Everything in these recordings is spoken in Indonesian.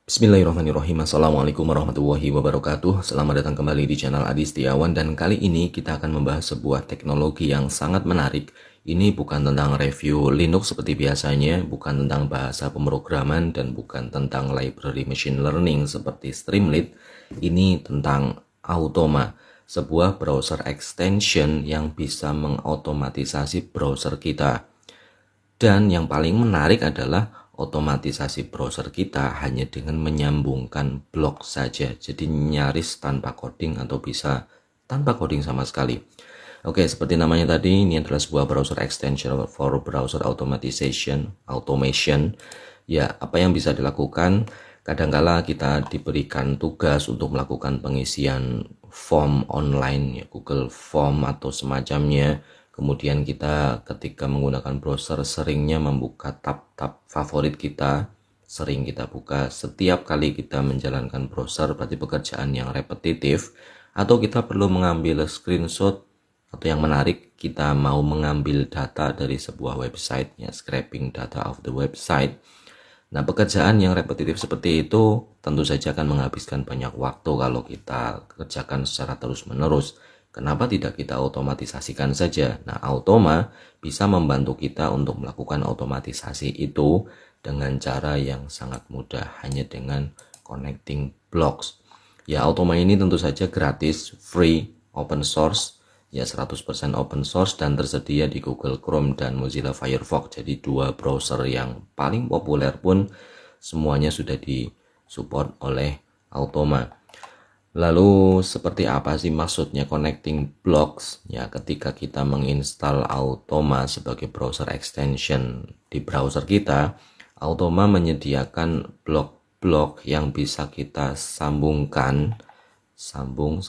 Bismillahirrahmanirrahim. Assalamualaikum warahmatullahi wabarakatuh. Selamat datang kembali di channel Adi Setiawan, dan kali ini kita akan membahas sebuah teknologi yang sangat menarik. Ini bukan tentang review Linux seperti biasanya, bukan tentang bahasa pemrograman, dan bukan tentang library machine learning seperti Streamlit. Ini tentang Automa, sebuah browser extension yang bisa mengotomatisasi browser kita. Dan yang paling menarik adalah otomatisasi browser kita hanya dengan menyambungkan blok saja. Jadi nyaris tanpa coding atau bisa tanpa coding sama sekali. Oke, seperti namanya tadi, ini adalah sebuah browser extension for browser automation. Ya, apa yang bisa dilakukan? Kadangkala kita diberikan tugas untuk melakukan pengisian form online, ya, Google Form atau semacamnya. Kemudian kita ketika menggunakan browser seringnya membuka tab-tab favorit kita, sering kita buka setiap kali kita menjalankan browser, berarti pekerjaan yang repetitif. Atau kita perlu mengambil screenshot, atau yang menarik, kita mau mengambil data dari sebuah website, ya, scraping data of the website. Nah, pekerjaan yang repetitif seperti itu tentu saja akan menghabiskan banyak waktu kalau kita kerjakan secara terus-menerus. Kenapa tidak kita otomatisasikan saja? Nah, Automa bisa membantu kita untuk melakukan otomatisasi itu dengan cara yang sangat mudah, hanya dengan connecting blocks. Ya, Automa ini tentu saja gratis, free, open source, ya 100% open source, dan tersedia di Google Chrome dan Mozilla Firefox. Jadi dua browser yang paling populer pun semuanya sudah disupport oleh Automa. Lalu seperti apa sih maksudnya connecting blocks? Ya, ketika kita menginstal Automa sebagai browser extension di browser kita, Automa menyediakan blok-blok yang bisa kita sambungkan, sambung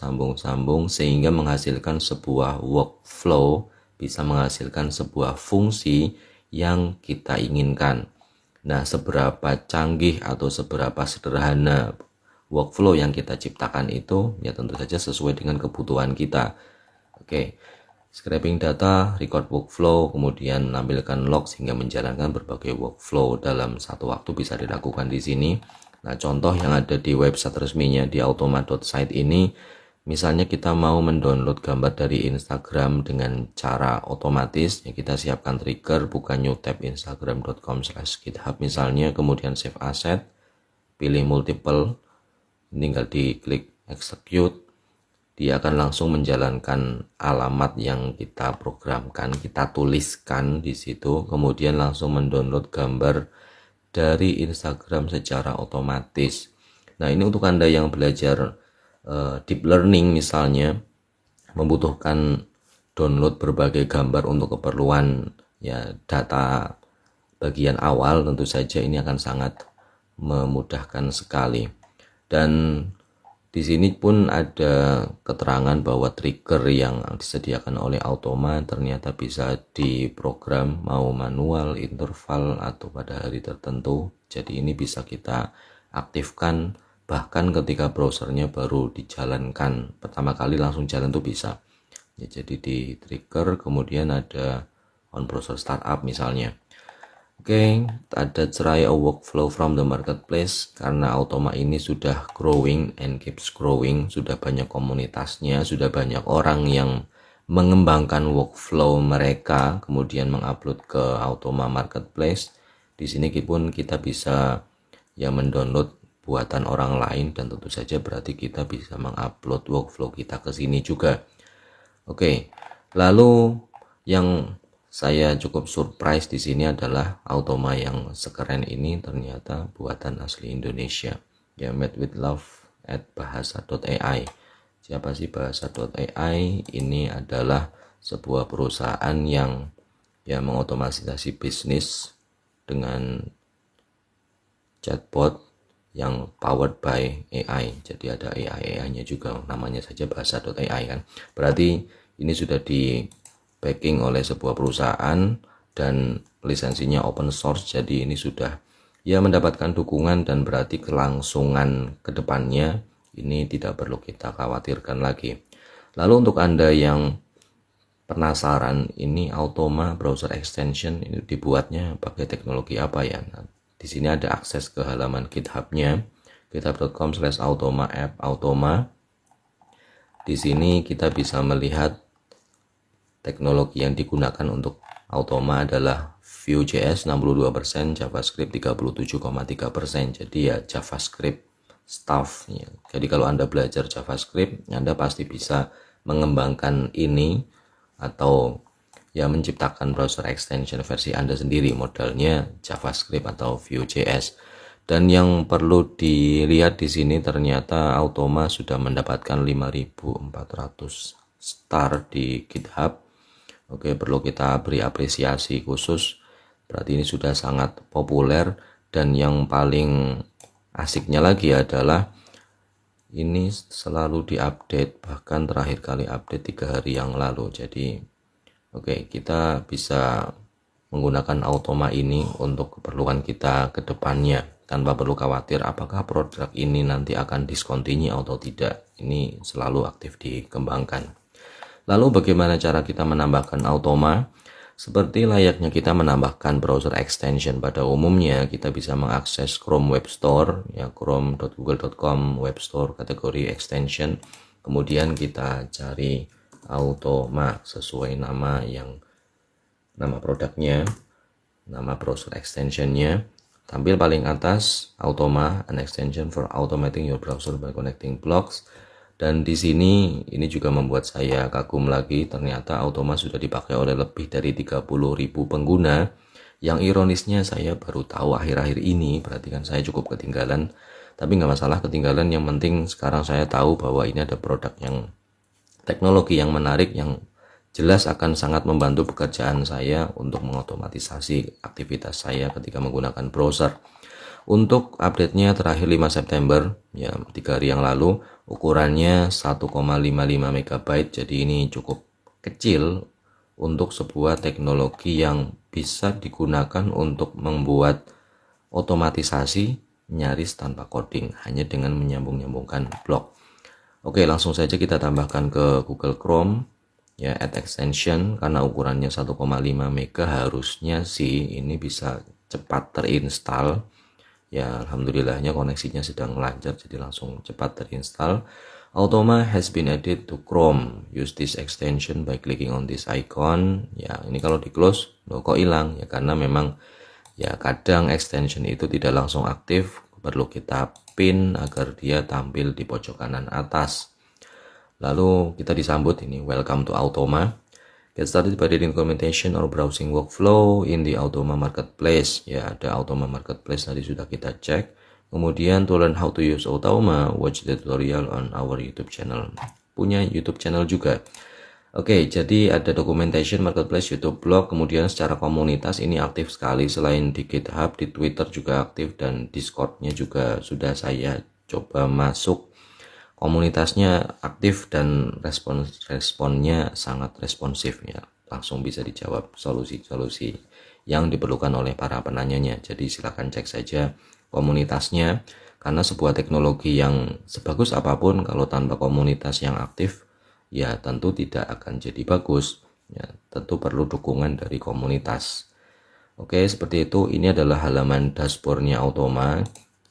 sehingga menghasilkan sebuah workflow, bisa menghasilkan sebuah fungsi yang kita inginkan. Nah, seberapa canggih atau seberapa sederhana workflow yang kita ciptakan itu, ya tentu saja sesuai dengan kebutuhan kita. Oke, scraping data, record workflow, kemudian menampilkan log sehingga menjalankan berbagai workflow dalam satu waktu bisa dilakukan di sini. Nah, contoh yang ada di website resminya di automa.site ini, misalnya kita mau mendownload gambar dari Instagram dengan cara otomatis, ya kita siapkan trigger, buka new tab instagram.com/github misalnya, kemudian save asset, pilih multiple, tinggal diklik execute, dia akan langsung menjalankan alamat yang kita programkan, kita tuliskan di situ, kemudian langsung mendownload gambar dari Instagram secara otomatis. Nah, ini untuk Anda yang belajar deep learning misalnya, membutuhkan download berbagai gambar untuk keperluan, ya, data bagian awal, tentu saja ini akan sangat memudahkan sekali. Dan di sini pun ada keterangan bahwa trigger yang disediakan oleh Automa ternyata bisa diprogram mau manual, interval, atau pada hari tertentu. Jadi ini bisa kita aktifkan bahkan ketika browsernya baru dijalankan. Pertama kali langsung jalan tuh bisa. Ya, jadi di trigger, kemudian ada on browser startup misalnya. Oke, ada try a workflow from the marketplace. Karena Automa ini sudah growing and keeps growing, sudah banyak komunitasnya, sudah banyak orang yang mengembangkan workflow mereka, kemudian mengupload ke Automa marketplace. Di sini pun kita bisa ya mendownload buatan orang lain, dan tentu saja berarti kita bisa mengupload workflow kita ke sini juga. Oke, lalu yang saya cukup surprise di sini adalah Automa yang sekeren ini ternyata buatan asli Indonesia. Ya, made with love at bahasa.ai. Siapa sih bahasa.ai? Ini adalah sebuah perusahaan yang ya mengotomatisasi bisnis dengan chatbot yang powered by AI. Jadi ada AI-nya juga, namanya saja bahasa.ai kan. Berarti ini sudah di backing oleh sebuah perusahaan dan lisensinya open source, jadi ini sudah ya mendapatkan dukungan, dan berarti kelangsungan kedepannya ini tidak perlu kita khawatirkan lagi. Lalu untuk Anda yang penasaran, ini Automa browser extension ini dibuatnya pakai teknologi apa ya? Nah, di sini ada akses ke halaman GitHub-nya. github.com/automa app automa. Di sini kita bisa melihat teknologi yang digunakan untuk automa adalah Vue.js 62%, JavaScript 37,3%. Jadi ya JavaScript stuff ya. Jadi kalau Anda belajar JavaScript, Anda pasti bisa mengembangkan ini atau ya menciptakan browser extension versi Anda sendiri, modalnya JavaScript atau Vue.js. Dan yang perlu dilihat di sini ternyata Automa sudah mendapatkan 5.400 star di GitHub. Oke, perlu kita beri apresiasi khusus. Berarti ini sudah sangat populer, dan yang paling asiknya lagi adalah ini selalu diupdate, bahkan terakhir kali update 3 hari yang lalu. Jadi oke, kita bisa menggunakan Automa ini untuk keperluan kita ke depannya tanpa perlu khawatir apakah produk ini nanti akan discontinue atau tidak. Ini selalu aktif dikembangkan. Lalu bagaimana cara kita menambahkan Automa? Seperti layaknya kita menambahkan browser extension pada umumnya, kita bisa mengakses Chrome Web Store, ya chrome.google.com Web Store kategori extension. Kemudian kita cari Automa sesuai nama produknya, nama browser extensionnya. Tampil paling atas Automa, an extension for automating your browser by connecting blocks. Dan di sini ini juga membuat saya kagum lagi, ternyata Automa sudah dipakai oleh lebih dari 30.000 pengguna. Yang ironisnya saya baru tahu akhir-akhir ini, berarti kan saya cukup ketinggalan. Tapi nggak masalah ketinggalan, yang penting sekarang saya tahu bahwa ini ada produk yang teknologi yang menarik, yang jelas akan sangat membantu pekerjaan saya untuk mengotomatisasi aktivitas saya ketika menggunakan browser. Untuk update-nya terakhir 5 September, ya 3 hari yang lalu, ukurannya 1,55 MB, jadi ini cukup kecil untuk sebuah teknologi yang bisa digunakan untuk membuat otomatisasi nyaris tanpa coding, hanya dengan menyambung-nyambungkan blok. Oke, langsung saja kita tambahkan ke Google Chrome, ya add extension, karena ukurannya 1,5 MB harusnya sih ini bisa cepat terinstall. Ya, alhamdulillahnya koneksinya sedang lancar, jadi langsung cepat terinstall. Automa has been added to Chrome. Use this extension by clicking on this icon. Ya, ini kalau di close, loh kok hilang? Ya, karena memang ya kadang extension itu tidak langsung aktif, perlu kita pin agar dia tampil di pojok kanan atas. Lalu kita disambut ini, welcome to Automa. Get started by reading documentation or browsing workflow in the Automa Marketplace. Ya, ada Automa Marketplace tadi sudah kita cek. Kemudian to learn how to use Automa, watch the tutorial on our YouTube channel. Punya YouTube channel juga. Oke, jadi ada documentation, Marketplace, YouTube blog, kemudian secara komunitas ini aktif sekali. Selain di GitHub, di Twitter juga aktif, dan Discord-nya juga sudah saya coba masuk. Komunitasnya aktif dan responnya sangat responsif, ya. Langsung bisa dijawab solusi-solusi yang diperlukan oleh para penanyanya. Jadi silakan cek saja komunitasnya, karena sebuah teknologi yang sebagus apapun kalau tanpa komunitas yang aktif, ya tentu tidak akan jadi bagus. Ya, tentu perlu dukungan dari komunitas. Oke, seperti itu. Ini adalah halaman dashboardnya Automa.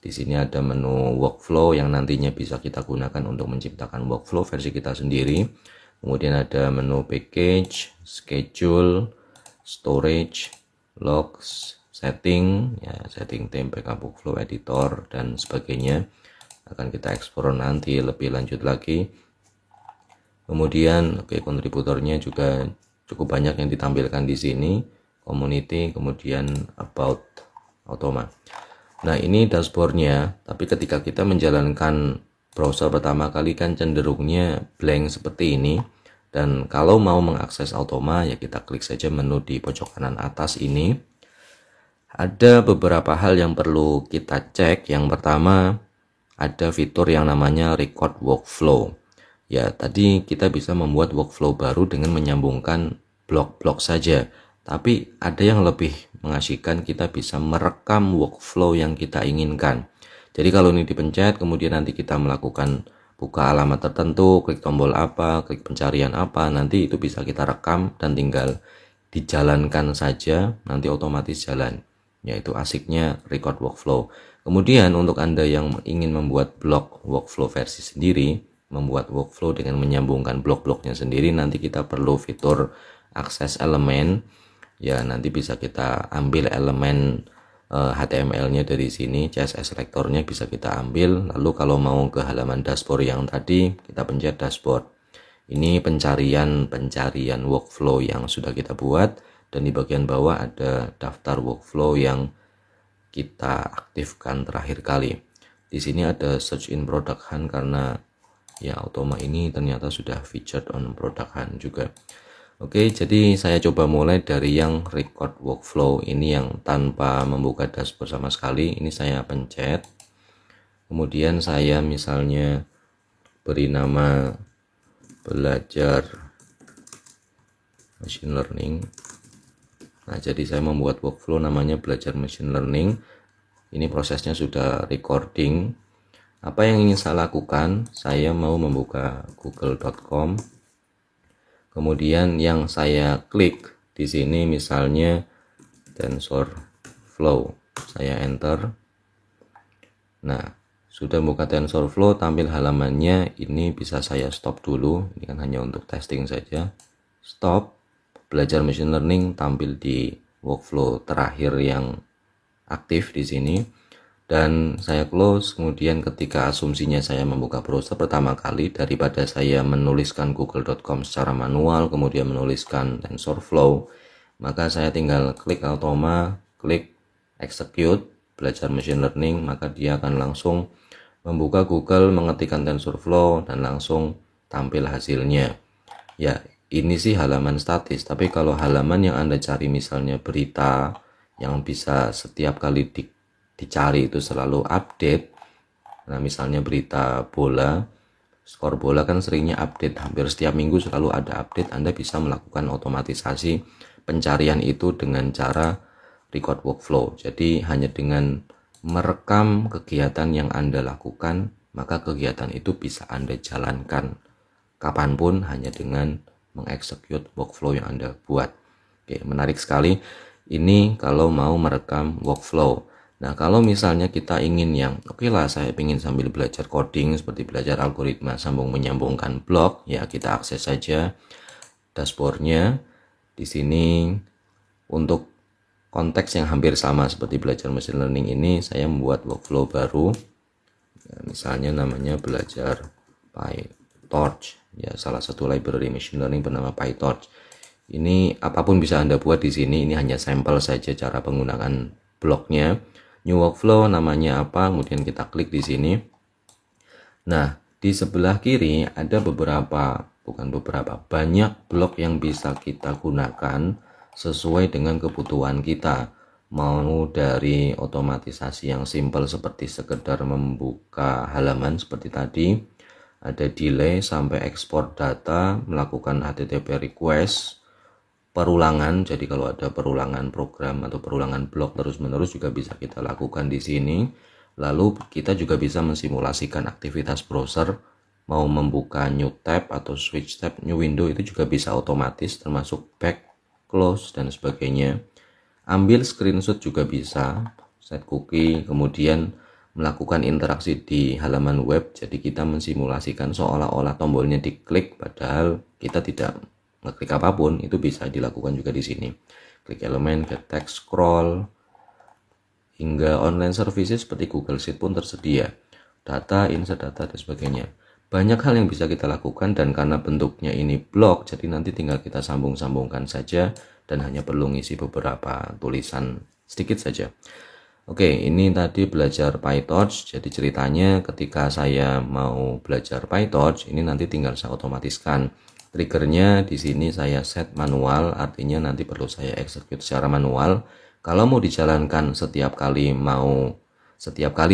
Di sini ada menu workflow yang nantinya bisa kita gunakan untuk menciptakan workflow versi kita sendiri. Kemudian ada menu package, schedule, storage, logs, setting, ya setting theme, backup workflow editor dan sebagainya. Akan kita explore nanti lebih lanjut lagi. Kemudian kontributornya juga cukup banyak yang ditampilkan di sini. Community, kemudian about Automa. Nah, ini dashboardnya, tapi ketika kita menjalankan browser pertama kali kan cenderungnya blank seperti ini. Dan kalau mau mengakses Automa, ya kita klik saja menu di pojok kanan atas ini. Ada beberapa hal yang perlu kita cek. Yang pertama, ada fitur yang namanya record workflow. Ya, tadi kita bisa membuat workflow baru dengan menyambungkan blok-blok saja. Tapi ada yang lebih mengasyikkan, kita bisa merekam workflow yang kita inginkan. Jadi kalau ini dipencet, kemudian nanti kita melakukan buka alamat tertentu, klik tombol apa, klik pencarian apa, nanti itu bisa kita rekam dan tinggal dijalankan saja, nanti otomatis jalan. Yaitu asiknya record workflow. Kemudian untuk Anda yang ingin membuat blog workflow versi sendiri, membuat workflow dengan menyambungkan blok-bloknya sendiri, nanti kita perlu fitur akses elemen. Ya, nanti bisa kita ambil elemen HTML-nya dari sini, CSS selector-nya bisa kita ambil. Lalu kalau mau ke halaman dashboard yang tadi, kita pencet dashboard. Ini pencarian workflow yang sudah kita buat, dan di bagian bawah ada daftar workflow yang kita aktifkan terakhir kali. Di sini ada search in product hunt karena ya Automa ini ternyata sudah featured on product hunt juga. Oke, jadi saya coba mulai dari yang record workflow ini yang tanpa membuka dashboard sama sekali. Ini saya pencet. Kemudian saya misalnya beri nama belajar machine learning. Nah, jadi saya membuat workflow namanya belajar machine learning. Ini prosesnya sudah recording. Apa yang ingin saya lakukan? Saya mau membuka google.com. Kemudian yang saya klik di sini misalnya TensorFlow. Saya enter. Nah, sudah buka TensorFlow, tampil halamannya. Ini bisa saya stop dulu. Ini kan hanya untuk testing saja. Stop. Belajar machine learning tampil di workflow terakhir yang aktif di sini. Dan saya close. Kemudian ketika asumsinya saya membuka browser pertama kali, daripada saya menuliskan google.com secara manual kemudian menuliskan TensorFlow, maka saya tinggal klik Automa, klik execute belajar machine learning, maka dia akan langsung membuka Google, mengetikkan TensorFlow, dan langsung tampil hasilnya. Ya, ini sih halaman statis, tapi kalau halaman yang Anda cari misalnya berita yang bisa setiap kali dicari itu selalu update. Nah, misalnya berita bola, skor bola kan seringnya update, hampir setiap minggu selalu ada update. Anda bisa melakukan otomatisasi pencarian itu dengan cara record workflow. Jadi hanya dengan merekam kegiatan yang Anda lakukan, maka kegiatan itu bisa Anda jalankan kapanpun hanya dengan mengeksekut workflow yang Anda buat. Oke, menarik sekali. Ini kalau mau merekam workflow. Nah, kalau misalnya kita ingin yang oke lah, saya ingin sambil belajar coding seperti belajar algoritma sambung menyambungkan blok, ya kita akses saja dashboardnya. Di sini untuk konteks yang hampir sama seperti belajar machine learning ini, saya membuat workflow baru. Ya, misalnya namanya belajar PyTorch, ya salah satu library machine learning bernama PyTorch. Ini apapun bisa Anda buat di sini. Ini hanya sampel saja cara penggunaan bloknya. New workflow namanya apa, kemudian kita klik di sini. Nah, di sebelah kiri ada banyak blok yang bisa kita gunakan sesuai dengan kebutuhan kita. Mau dari otomatisasi yang simple seperti sekedar membuka halaman seperti tadi, ada delay sampai ekspor data, melakukan HTTP request, perulangan. Jadi kalau ada perulangan program atau perulangan blok terus-menerus juga bisa kita lakukan di sini. Lalu kita juga bisa mensimulasikan aktivitas browser, mau membuka new tab atau switch tab, new window itu juga bisa otomatis, termasuk back, close dan sebagainya. Ambil screenshot juga bisa, set cookie, kemudian melakukan interaksi di halaman web. Jadi kita mensimulasikan seolah-olah tombolnya diklik padahal kita tidak ngeklik apapun. Itu bisa dilakukan juga di sini. Klik elemen, get text, scroll, hingga online services seperti Google Sheet pun tersedia. Data, insert data dan sebagainya. Banyak hal yang bisa kita lakukan, dan karena bentuknya ini blok, jadi nanti tinggal kita sambung-sambungkan saja dan hanya perlu ngisi beberapa tulisan sedikit saja. Oke, ini tadi belajar PyTorch. Jadi ceritanya ketika saya mau belajar PyTorch, ini nanti tinggal saya otomatiskan. Triggernya di sini saya set manual, artinya nanti perlu saya execute secara manual. Kalau mau dijalankan setiap kali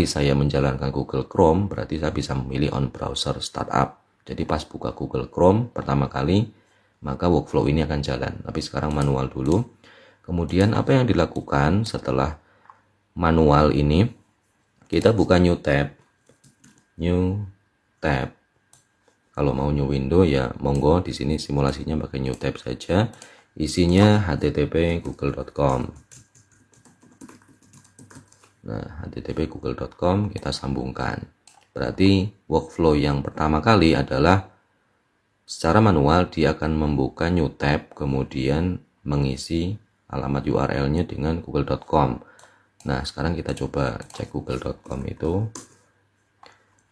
saya menjalankan Google Chrome, berarti saya bisa memilih on browser startup. Jadi pas buka Google Chrome pertama kali, maka workflow ini akan jalan. Tapi sekarang manual dulu. Kemudian apa yang dilakukan setelah manual ini? Kita buka new tab. Kalau mau new window ya monggo, di sini simulasinya pakai new tab saja. Isinya http google.com. Nah, http google.com kita sambungkan. Berarti workflow yang pertama kali adalah secara manual dia akan membuka new tab, kemudian mengisi alamat URL-nya dengan google.com. Nah, sekarang kita coba cek google.com itu.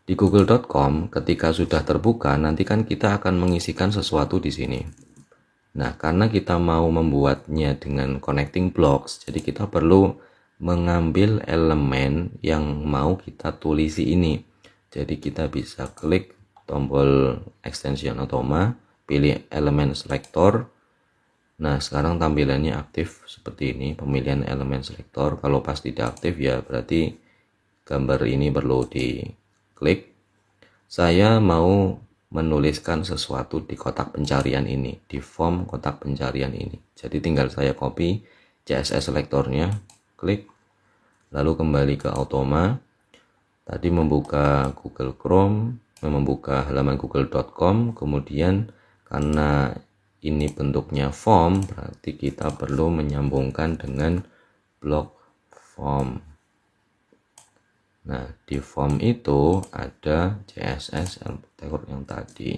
Di google.com ketika sudah terbuka, nanti kan kita akan mengisikan sesuatu di sini. Nah, karena kita mau membuatnya dengan connecting blocks, jadi kita perlu mengambil elemen yang mau kita tulisi ini. Jadi kita bisa klik tombol extension Automa, pilih elemen selector. Nah, sekarang tampilannya aktif seperti ini, pemilihan elemen selector. Kalau pas tidak aktif ya berarti gambar ini perlu diklik. Saya mau menuliskan sesuatu di kotak pencarian ini, di form kotak pencarian ini. Jadi tinggal saya copy CSS selektornya, klik, lalu kembali ke Automa. Tadi membuka Google Chrome, membuka halaman google.com, kemudian karena ini bentuknya form, berarti kita perlu menyambungkan dengan blok form. Nah, di form itu ada CSS yang tadi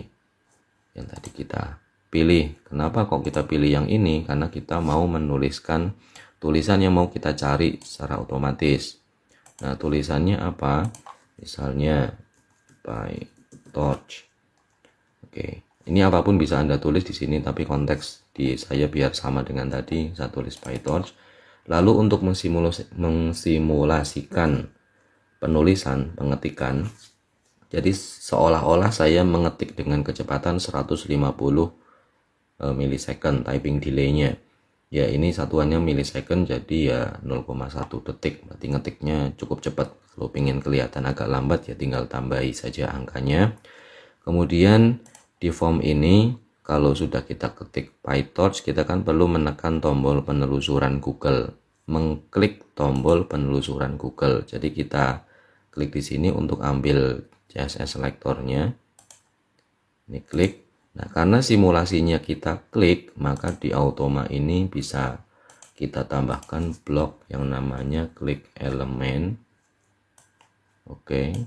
kita pilih. Kenapa kok kita pilih yang ini? Karena kita mau menuliskan tulisan yang mau kita cari secara otomatis. Nah, tulisannya apa? Misalnya PyTorch. Oke, ini apapun bisa Anda tulis di sini, tapi konteks di saya biar sama dengan tadi, saya tulis PyTorch. Lalu untuk mensimulasikan penulisan, pengetikan, jadi seolah-olah saya mengetik dengan kecepatan 150 milisecond typing delay-nya. Ya, ini satuannya milisecond, jadi ya 0,1 detik. Berarti ngetiknya cukup cepat. Kalau ingin kelihatan agak lambat ya tinggal tambahi saja angkanya. Kemudian di form ini kalau sudah kita ketik PyTorch, kita kan perlu menekan tombol penelusuran Google, mengklik tombol penelusuran Google. Jadi kita klik di sini untuk ambil CSS selektornya. Ini klik. Nah, karena simulasinya kita klik, maka di Automa ini bisa kita tambahkan blok yang namanya klik elemen. Oke.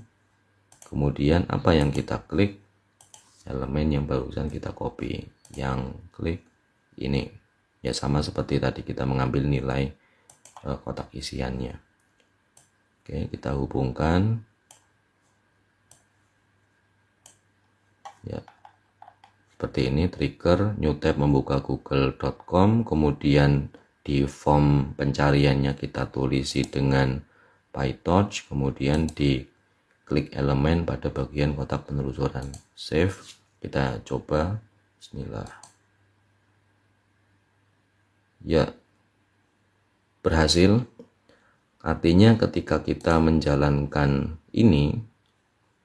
Kemudian apa yang kita klik? Elemen yang barusan kita copy. Yang klik ini. Ya sama seperti tadi kita mengambil nilai kotak isiannya. Oke, kita hubungkan. Ya. Seperti ini, trigger new tab membuka google.com, kemudian di form pencariannya kita tulisi dengan PyTorch, kemudian di klik elemen pada bagian kotak penelusuran. Save, kita coba. Bismillah. Ya, berhasil. Artinya ketika kita menjalankan ini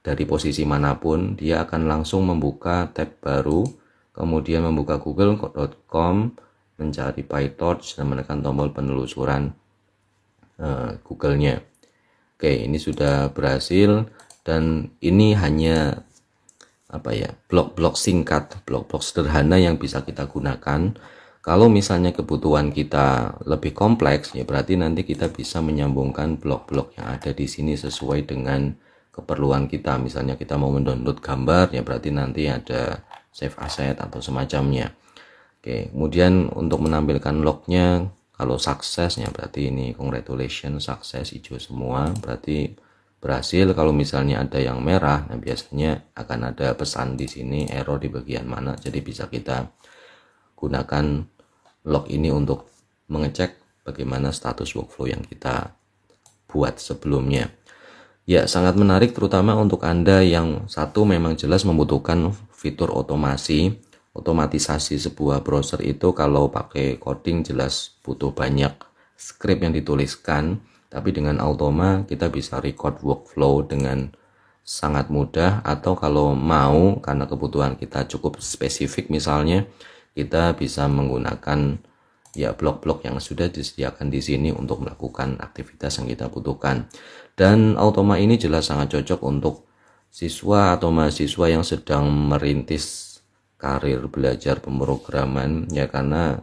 dari posisi manapun, dia akan langsung membuka tab baru, kemudian membuka google.com, mencari PyTorch dan menekan tombol penelusuran Google-nya. Oke, ini sudah berhasil dan ini hanya blok-blok singkat, blok-blok sederhana yang bisa kita gunakan. Kalau misalnya kebutuhan kita lebih kompleks, ya berarti nanti kita bisa menyambungkan blok-blok yang ada di sini sesuai dengan keperluan kita. Misalnya kita mau mendownload gambar, ya berarti nanti ada save asset atau semacamnya. Oke, kemudian untuk menampilkan lognya, kalau sukses ya berarti ini congratulations, sukses, hijau semua, berarti berhasil. Kalau misalnya ada yang merah, nah biasanya akan ada pesan di sini error di bagian mana. Jadi bisa kita gunakan log ini untuk mengecek bagaimana status workflow yang kita buat sebelumnya. Ya, sangat menarik terutama untuk Anda yang satu memang jelas membutuhkan fitur otomatisasi sebuah browser itu. Kalau pakai coding jelas butuh banyak script yang dituliskan, tapi dengan Automa kita bisa record workflow dengan sangat mudah. Atau kalau mau karena kebutuhan kita cukup spesifik, misalnya kita bisa menggunakan ya blok-blok yang sudah disediakan di sini untuk melakukan aktivitas yang kita butuhkan. Dan Automa ini jelas sangat cocok untuk siswa atau mahasiswa yang sedang merintis karir belajar pemrograman, ya karena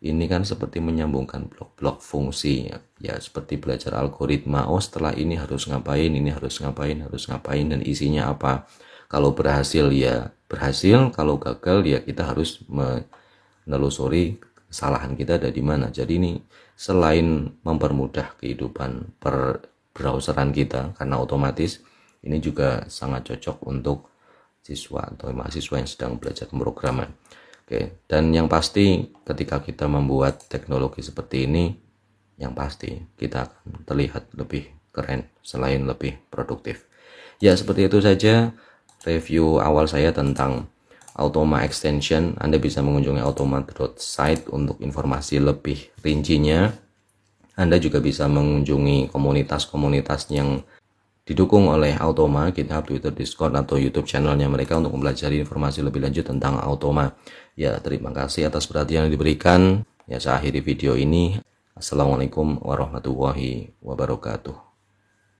Ini kan seperti menyambungkan blok-blok fungsi ya. Ya seperti belajar algoritma. Oh, setelah ini harus ngapain, ini harus ngapain dan isinya apa. Kalau berhasil ya berhasil, kalau gagal ya kita harus menelusuri kesalahan kita ada di mana. Jadi ini selain mempermudah kehidupan per browseran kita karena otomatis, ini juga sangat cocok untuk siswa atau mahasiswa yang sedang belajar pemrograman. Oke, dan yang pasti ketika kita membuat teknologi seperti ini, yang pasti kita akan terlihat lebih keren selain lebih produktif. Ya, seperti itu saja review awal saya tentang Automa Extension. Anda bisa mengunjungi automa.site untuk informasi lebih rincinya. Anda juga bisa mengunjungi komunitas-komunitas yang didukung oleh Automa, GitHub, Twitter, Discord, atau YouTube channelnya mereka untuk mempelajari informasi lebih lanjut tentang Automa. Ya, terima kasih atas perhatian yang diberikan. Ya, saya akhiri video ini. Assalamualaikum warahmatullahi wabarakatuh.